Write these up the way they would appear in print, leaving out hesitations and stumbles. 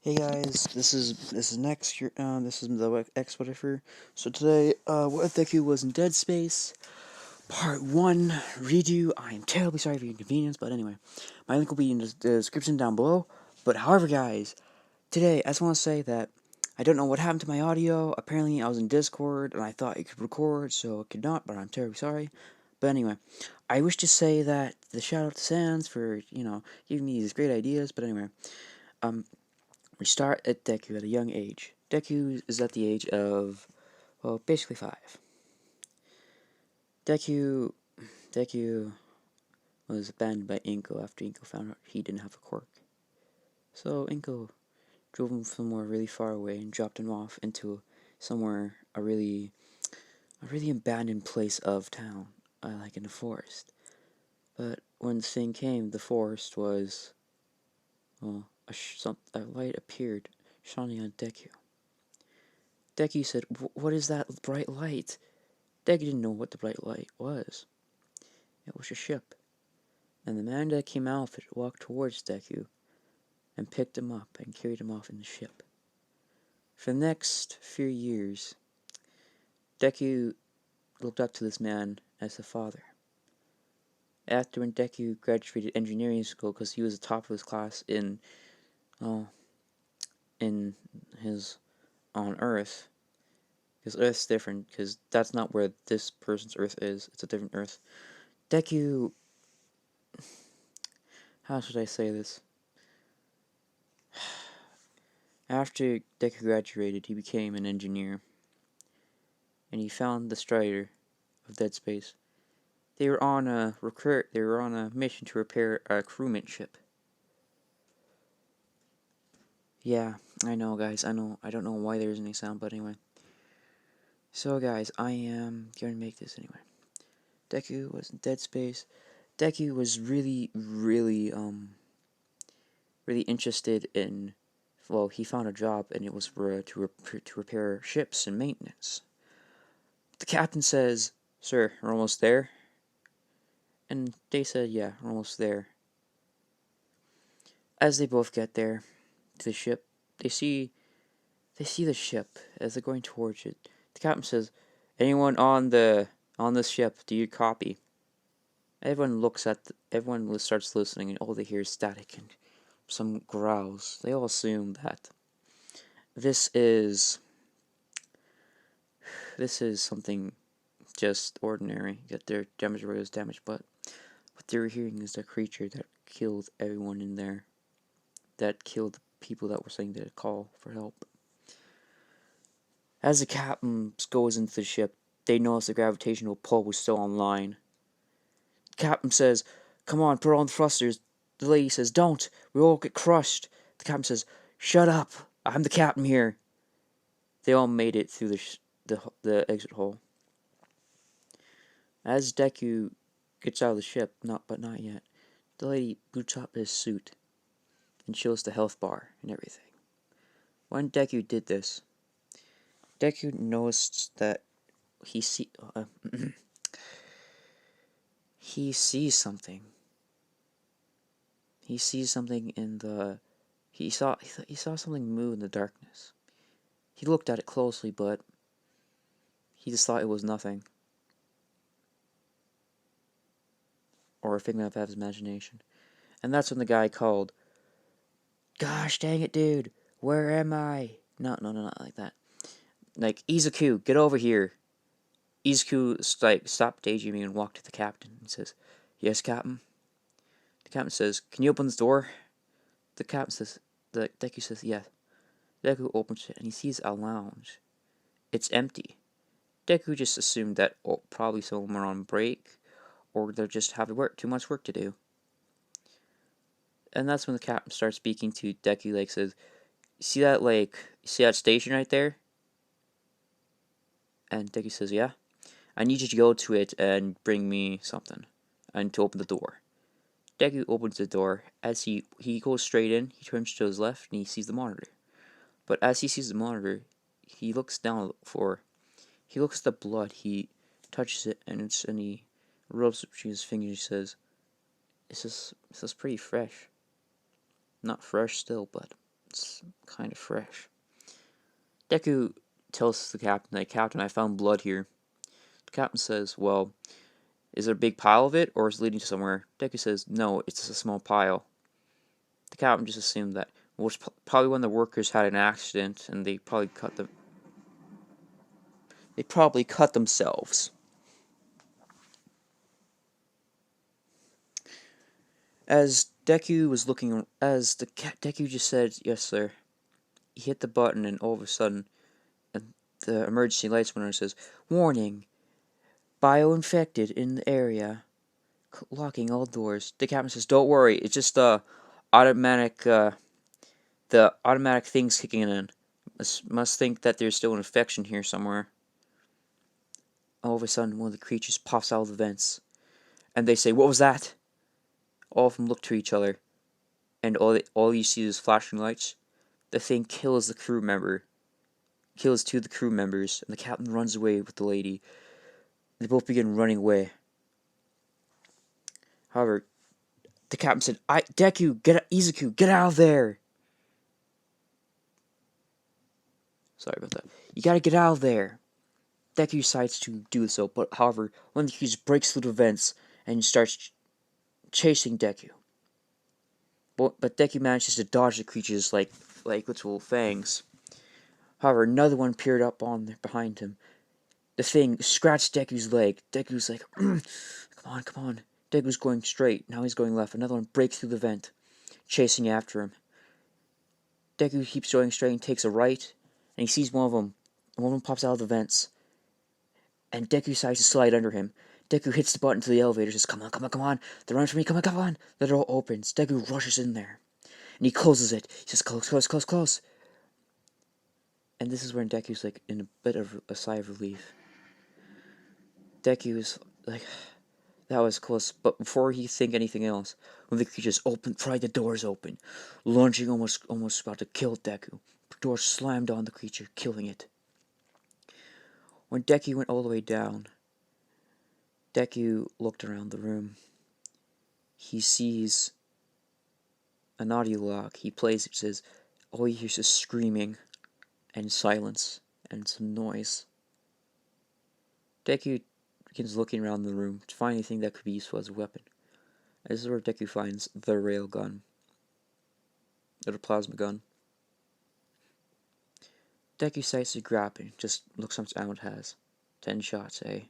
Hey guys, this is next. This is the X whatever. So today, what deku was in Dead Space Part One redo. I am terribly sorry for your inconvenience, but anyway, my link will be in the description down below. But however, guys, today I just want to say that I don't know what happened to my audio. Apparently, I was in Discord and I thought it could record, so it could not. But I'm terribly sorry. But anyway, I wish to say that the shout out to Sans for giving me these great ideas. But anyway, um. We start at Deku at a young age. Deku is at the age of, well, basically 5. Deku, Deku was abandoned by Inko after Inko found out he didn't have a quirk. So Inko drove him somewhere really far away and dropped him off into somewhere a really abandoned place of town, like in the forest. But when the thing came, the forest was, well, a light appeared shining on Deku. Deku said, "What is that bright light?" Deku didn't know what the bright light was. It was a ship, and the man that came out of it walked towards Deku and picked him up and carried him off in the ship. For the next few years, Deku looked up to this man as a father. After when Deku graduated engineering school because he was the top of his class in his on Earth, because Earth's different, because that's not where this person's Earth is. It's a different Earth. Deku, how should I say this? After Deku graduated, he became an engineer, and he found the Strider of Dead Space. They were on a mission to repair a crewman ship. Yeah, I know, guys. I know. I don't know why there isn't any sound, but anyway. So, guys, I am going to make this anyway. Deku was in Dead Space. Deku was really interested in. Well, he found a job, and it was to repair ships and maintenance. The captain says, "Sir, we're almost there." And they said, "Yeah, we're almost there." As they both get there to the ship, they see the ship as they're going towards it. The captain says, "Anyone on this ship, do you copy?" Everyone starts listening, and all they hear is static and some growls. They all assume that this is something just ordinary, that their damage was damaged, but what they were hearing is the creature that killed everyone in there, that killed the people that were saying to call for help. As the captain goes into the ship, they notice the gravitational pull was still online. The captain says, "Come on, put on the thrusters." The lady says, "Don't, we'll all get crushed." The captain says, "Shut up, I'm the captain here." They all made it through the exit hole. As Deku gets out of the ship, not yet, the lady boots up his suit and shows the health bar and everything. When Deku did this, Deku noticed that he he sees something. He sees something in the. He saw something move in the darkness. He looked at it closely, but he just thought it was nothing, or a figment of his imagination. And that's when the guy called, "Gosh dang it, dude! Where am I?" No, not like that. Like, "Izuku, get over here." Izuku stopped daydreaming and walked to the captain and says, "Yes, captain." The captain says, "Can you open this door?" The captain says, Deku says, "Yes." Deku opens it and he sees a lounge. It's empty. Deku just assumed that probably someone were on break, or they're just having too much work to do. And that's when the captain starts speaking to Deku, says, see that station right there?" And Deku says, "Yeah. I need you to go to it and bring me something, and to open the door." Deku opens the door. As he goes straight in, he turns to his left and he sees the monitor. But as he sees the monitor, he looks down he looks at the blood, he touches it, and he rubs it between his fingers. He says, this is pretty fresh. Not fresh still, but It's kind of fresh. Deku tells the captain, like, Captain, I found blood here. The captain says, well, is there a big pile of it, or is it leading to somewhere? Deku says, no, it's just a small pile. The captain just assumed that, well, it's probably when the workers had an accident, and they probably cut themselves. As Deku was looking, Deku just said, yes, sir. He hit the button, and all of a sudden, the emergency lights went on and says, warning, bio-infected in the area, locking all doors. The captain says, don't worry, it's just automatic, the automatic things kicking in. Must think that there's still an infection here somewhere. All of a sudden, one of the creatures pops out of the vents, and they say, what was that? All of them look to each other, and all you see is flashing lights. The thing kills the crew member, kills two of the crew members, and the captain runs away with the lady. They both begin running away. However, the captain said, Deku, Izuku, get out of there! Sorry about that. You gotta get out of there! Deku decides to do so, but however, one of the creatures breaks through the vents and starts chasing Deku. But Deku manages to dodge the creatures like literal fangs. However, another one peered up on behind him. The thing scratched Deku's leg. Deku's like, come on, come on. Deku's going straight. Now he's going left. Another one breaks through the vent, chasing after him. Deku keeps going straight and takes a right, and he sees one of them. One of them pops out of the vents, and Deku decides to slide under him. Deku hits the button to the elevator, says, come on, come on, come on. They're running for me, come on, come on. The door opens. Deku rushes in there, and he closes it. He says, close, close, close, close. And this is when Deku's like in a bit of a sigh of relief. Deku's like, that was close, but before he think anything else, when the creatures pried the doors open, lunging almost about to kill Deku. The door slammed on the creature, killing it. When Deku went all the way down, Deku looked around the room. He sees an audio log. He plays it, says, all he hears is screaming, and silence, and some noise. Deku begins looking around the room to find anything that could be useful as a weapon. This is where Deku finds the rail gun. Or the plasma gun. Deku decides to grab it, just looks how much ammo it has. 10 shots, eh?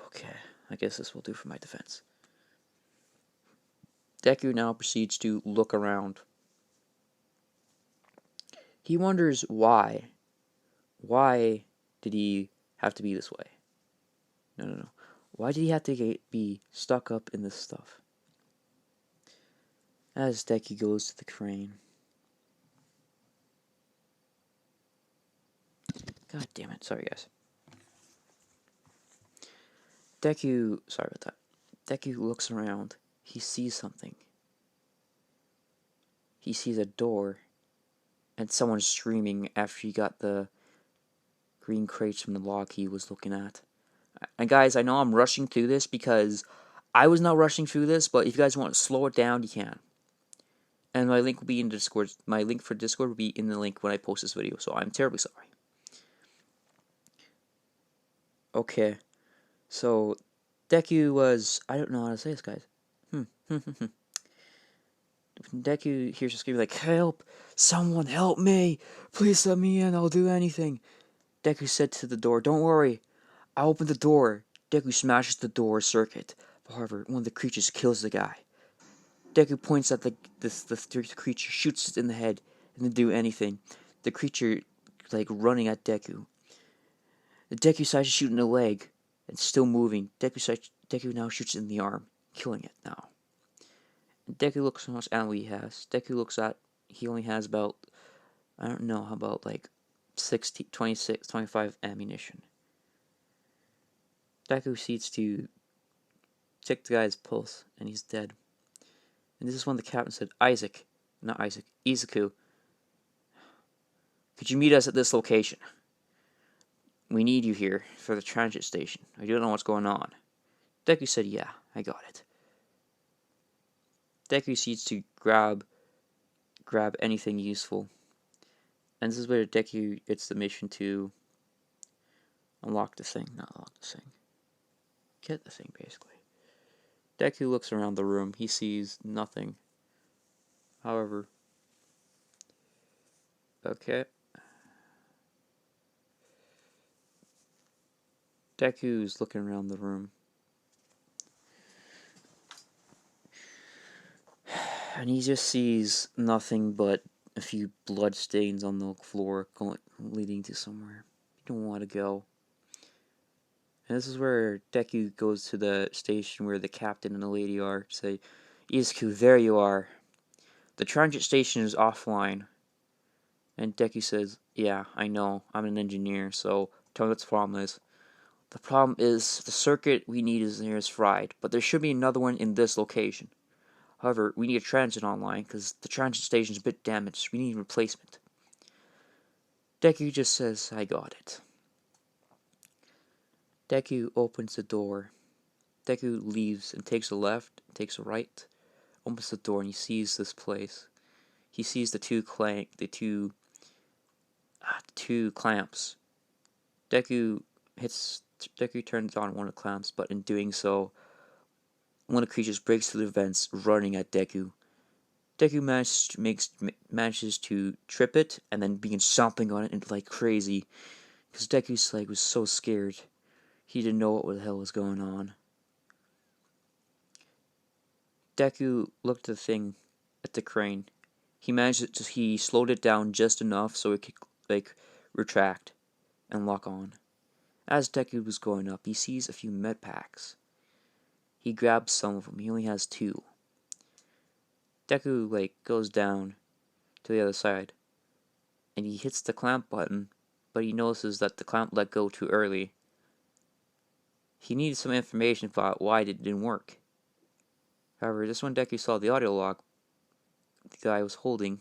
Okay, I guess this will do for my defense. Deku now proceeds to look around. He wonders why. Why did he have to be this way? No. Why did he have to be stuck up in this stuff? As Deku goes to the crane. God damn it. Sorry, guys. Sorry about that. Deku looks around. He sees something. He sees a door. And someone screaming after he got the green crates from the log he was looking at. And guys, I know I'm rushing through this because I was not rushing through this, but if you guys want to slow it down, you can. And my link will be in Discord. My link for Discord will be in the link when I post this video, so I'm terribly sorry. Okay. So, Deku was... I don't know how to say this, guys. Deku hears her screaming like, help! Someone help me! Please let me in, I'll do anything. Deku said to the door, don't worry, I'll open the door. Deku smashes the door circuit. However, one of the creatures kills the guy. Deku points at the creature, shoots it in the head, and didn't do anything. The creature, like, running at Deku. The Deku decides to shoot in the leg, and still moving. Deku now shoots it in the arm, killing it now. And Deku looks how much ammo he has. Deku looks at, he only has about, I don't know, how about like 26, 25 ammunition. Deku proceeds to check the guy's pulse, and he's dead. And this is when the captain said, Izuku, could you meet us at this location? We need you here for the transit station. I don't know what's going on. Deku said, yeah, I got it. Deku proceeds to grab grab anything useful. And this is where Deku gets the mission to unlock the thing. Not unlock the thing. Get the thing, basically. Deku looks around the room. He sees nothing. However, okay. Deku's looking around the room. And he just sees nothing but a few blood stains on the floor leading to somewhere you don't want to go. And this is where Deku goes to the station where the captain and the lady are to say, Izuku, there you are. The transit station is offline. And Deku says, yeah, I know. I'm an engineer, so tell me what the problem is. The problem is the circuit we need is nearest fried, but there should be another one in this location. However, we need a transit online because the transit station is a bit damaged. We need a replacement. Deku just says, I got it. Deku opens the door. Deku leaves and takes a left, takes a right, opens the door, and he sees this place. He sees the two clamps. Deku turns on one of the clamps, but in doing so, one of the creatures breaks through the vents, running at Deku. Deku manages to trip it and then begins stomping on it like crazy, because Deku's was so scared. He didn't know what the hell was going on. Deku looked at the crane. He slowed it down just enough so it could retract and lock on. As Deku was going up, he sees a few med packs. He grabs some of them. He only has 2. Deku goes down to the other side, and he hits the clamp button, but he notices that the clamp let go too early. He needed some information about why it didn't work. However, just when Deku saw the audio log the guy was holding,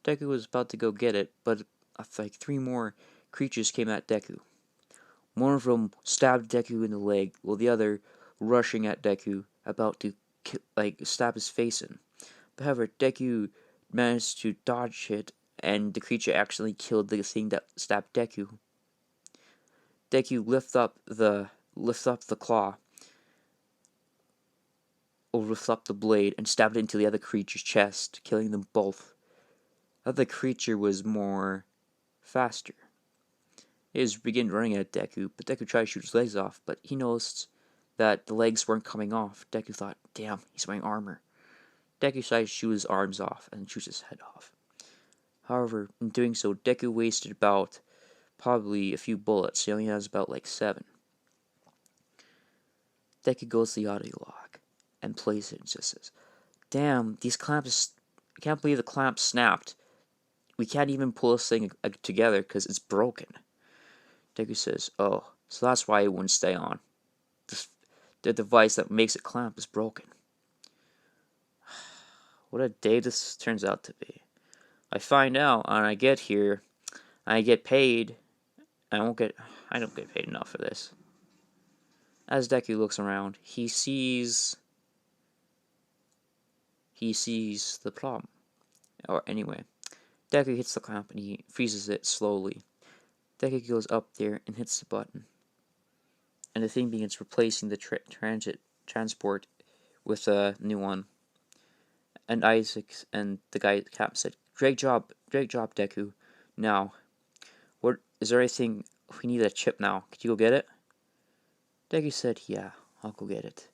Deku was about to go get it, but 3 more creatures came at Deku. One of them stabbed Deku in the leg, while the other rushing at Deku, about to stab his face in. However, Deku managed to dodge it, and the creature actually killed the thing that stabbed Deku. Deku lift up the claw, or lift up the blade, and stabbed it into the other creature's chest, killing them both. The other creature was more faster. He began running at Deku, but Deku tried to shoot his legs off, but he noticed that the legs weren't coming off. Deku thought, damn, he's wearing armor. Deku decided to shoot his arms off and shoot his head off. However, in doing so, Deku wasted about probably a few bullets. He only has about 7. Deku goes to the audio log and plays it and just says, damn, these clamps, I can't believe the clamp snapped. We can't even pull this thing together because it's broken. Deku says, oh, so that's why it wouldn't stay on. The device that makes it clamp is broken. What a day this turns out to be. I find out and I get here, I get paid. I don't get paid enough for this. As Deku looks around, he sees the problem. Or anyway, Deku hits the clamp and he freezes it slowly. Deku goes up there and hits the button, and the thing begins replacing the transport with a new one. And Isaac and the guy at the cap said, great job, Deku. Now, what is there anything we need a chip now? Could you go get it? Deku said, yeah, I'll go get it.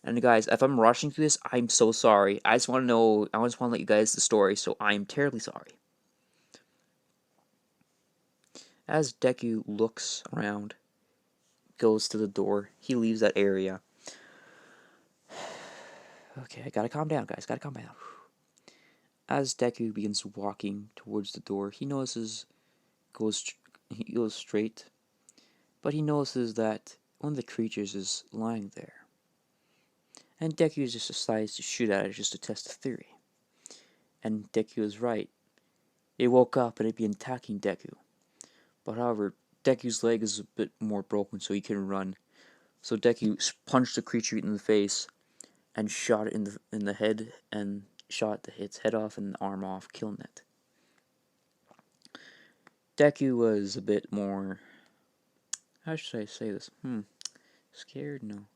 And guys, if I'm rushing through this, I'm so sorry. I just want to let you guys the story, so I'm terribly sorry. As Deku looks around, goes to the door, he leaves that area. Okay, I gotta calm down, guys. Gotta calm down. As Deku begins walking towards the door, he goes straight, but he notices that one of the creatures is lying there. And Deku just decides to shoot at it just to test the theory. And Deku is right. It woke up and it began attacking Deku. But however, Deku's leg is a bit more broken so he can run. So Deku punched the creature in the face and shot it in the head and shot its head off and the arm off, killing it. Deku was a bit more, how should I say this? Scared? No.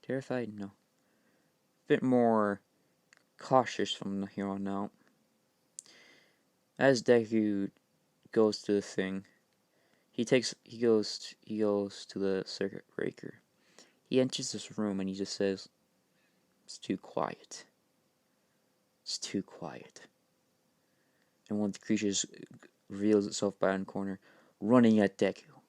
Terrified? No. A bit more cautious from here on out. As Deku goes to the thing, he goes to the circuit breaker. He enters this room and he just says, "It's too quiet. It's too quiet." And one of the creatures reveals itself behind the corner, running at Deku.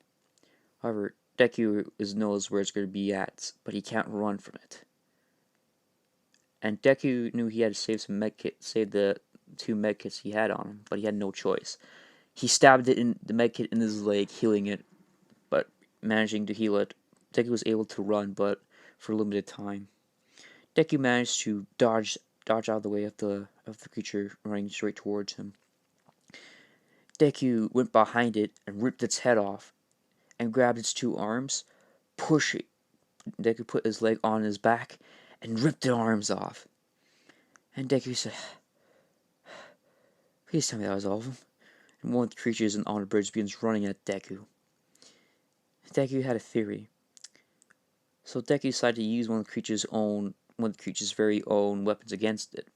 However, Deku knows where it's going to be at, but he can't run from it. And Deku knew he had to save the 2 medkits he had on him, but he had no choice. He stabbed the medkit in his leg, healing it, but managing to heal it. Deku was able to run, but for a limited time. Deku managed to dodge out of the way of the creature running straight towards him. Deku went behind it and ripped its head off, and grabbed its 2 arms, pushing. Deku put his leg on his back and ripped the arms off. And Deku said, "Please tell me that was all of them." And one of the creatures on the bridge begins running at Deku. Deku had a theory. So Deku decided to use one of the creature's very own weapons against it.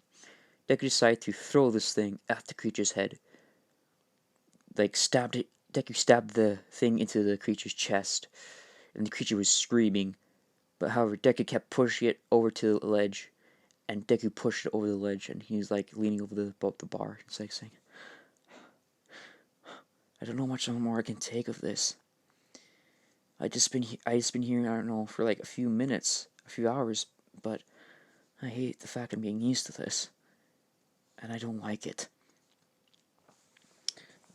Deku decided to throw this thing at the creature's head. Deku stabbed the thing into the creature's chest, and the creature was screaming. But however, Deku kept pushing it over to the ledge, and Deku pushed it over the ledge, and he was leaning over the bar. It's saying, "I don't know much more I can take of this. I just been here, I don't know, for a few minutes, a few hours, but I hate the fact I'm being used to this, and I don't like it."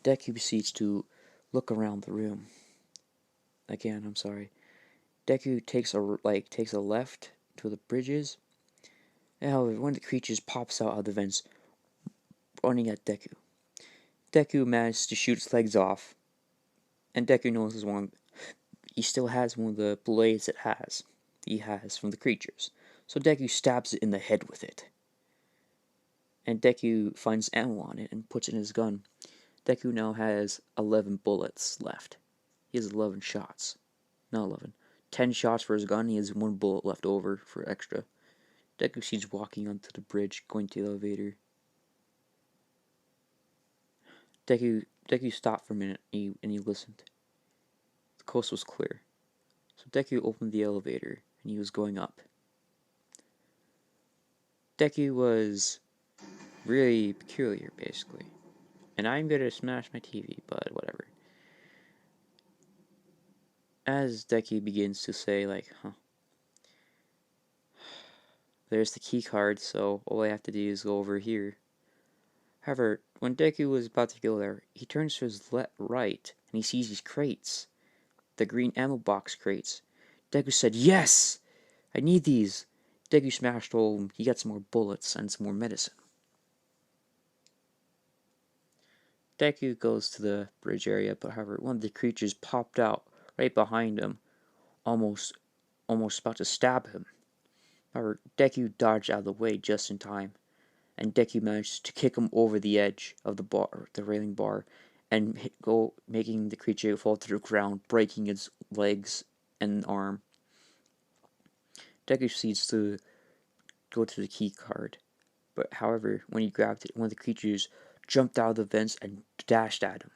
Deku proceeds to look around the room. Again, I'm sorry. Deku takes a left to the bridges. However, one of the creatures pops out of the vents, running at Deku. Deku managed to shoot its legs off, and Deku knows he still has one of the blades he has from the creatures. So Deku stabs it in the head with it. And Deku finds ammo on it and puts it in his gun. Deku now has 11 bullets left. He has 11 shots. Not 11. 10 shots for his gun. He has 1 bullet left over for extra. Deku sees walking onto the bridge, going to the elevator. Deku stopped for a minute and he listened. The coast was clear. So Deku opened the elevator and he was going up. Deku was really peculiar, basically. And I'm gonna smash my TV, but whatever. As Deku begins to say, there's the key card, so all I have to do is go over here. However, when Deku was about to go there, he turns to his right and he sees these crates. The green ammo box crates. Deku said, "Yes! I need these!" Deku smashed all of them. He got some more bullets and some more medicine. Deku goes to the bridge area, but however, one of the creatures popped out right behind him, almost about to stab him. However, Deku dodged out of the way just in time, and Deku managed to kick him over the edge of the railing bar, and making the creature fall to the ground, breaking its legs and arm. Deku proceeds to go to the key card, but however, when he grabbed it, one of the creatures jumped out of the vents and dashed at him,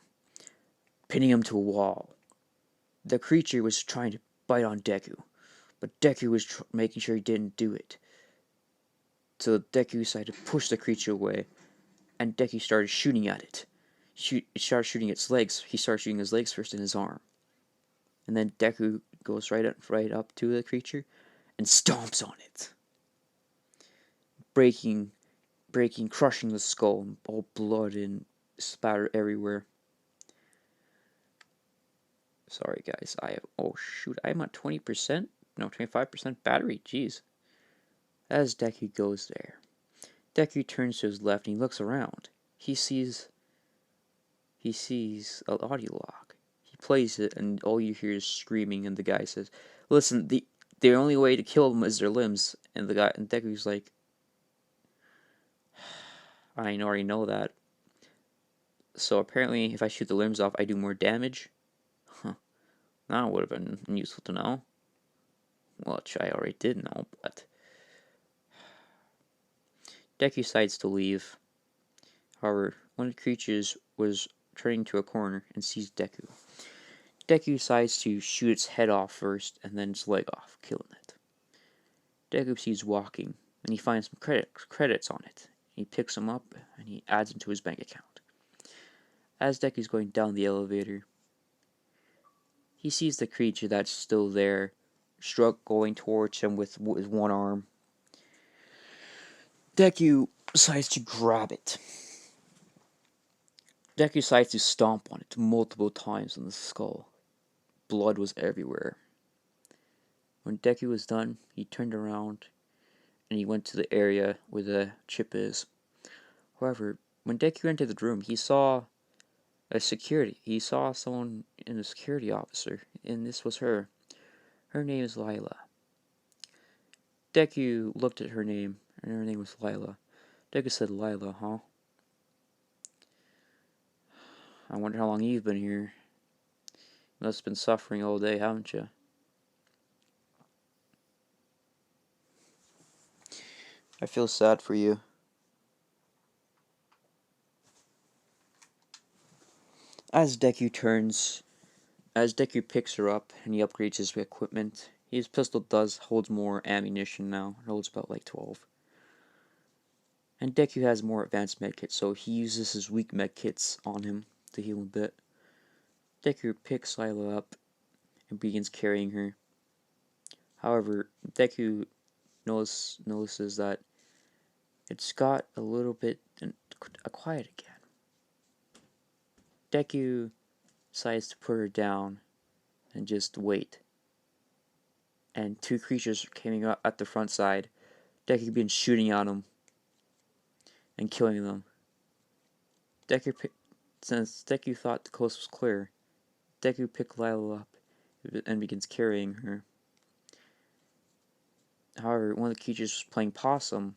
pinning him to a wall. The creature was trying to bite on Deku, but Deku was making sure he didn't do it. So Deku decided to push the creature away, and Deku started shooting at it. It started shooting its legs. He started shooting his legs first and his arm. And then Deku goes right up to the creature and stomps on it, crushing the skull, all blood and spatter everywhere. Sorry guys, I'm at 20%? No, 25% battery, jeez. As Deku goes there, Deku turns to his left and he looks around. He sees an audio log. He plays it and all you hear is screaming, and the guy says, "Listen, the only way to kill them is their limbs." And Deku's like, I already know that. So apparently, if I shoot the limbs off, I do more damage. Huh. That would have been useful to know. Well, which I already did know, but Deku decides to leave. However, one of the creatures was turning to a corner and sees Deku. Deku decides to shoot its head off first and then its leg off, killing it. Deku sees walking and he finds some credits on it. He picks them up and he adds them to his bank account. As Deku's going down the elevator, he sees the creature that's still there, going towards him with one arm. Deku decides to grab it. Deku decides to stomp on it multiple times on the skull. Blood was everywhere. When Deku was done, he turned around and he went to the area where the chip is. However, when Deku entered the room, he saw He saw someone in a security officer, and this was her. Her name is Lyla. Deku looked at her name, and her name was Lyla. Deku said, "Lyla, huh? I wonder how long you've been here. You must have been suffering all day, haven't you?" I feel sad for you. As Deku turns, as Deku picks her up and he upgrades his equipment, his pistol holds more ammunition now. It holds about like 12. And Deku has more advanced medkits, so he uses his weak medkits on him to heal him a bit. Deku picks Lyla up and begins carrying her. However, Deku notices that it's got a little bit quiet again. Deku decides to put her down and just wait. And two creatures came up at the front side. Deku begins shooting at them and killing them. Since Deku thought the coast was clear, Deku picked Lyla up and begins carrying her. However, one of the creatures was playing possum.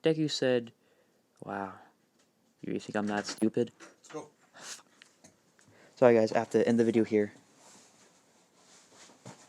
Deku said, "Wow, you really think I'm that stupid?" Let's go. Sorry guys, I have to end the video here.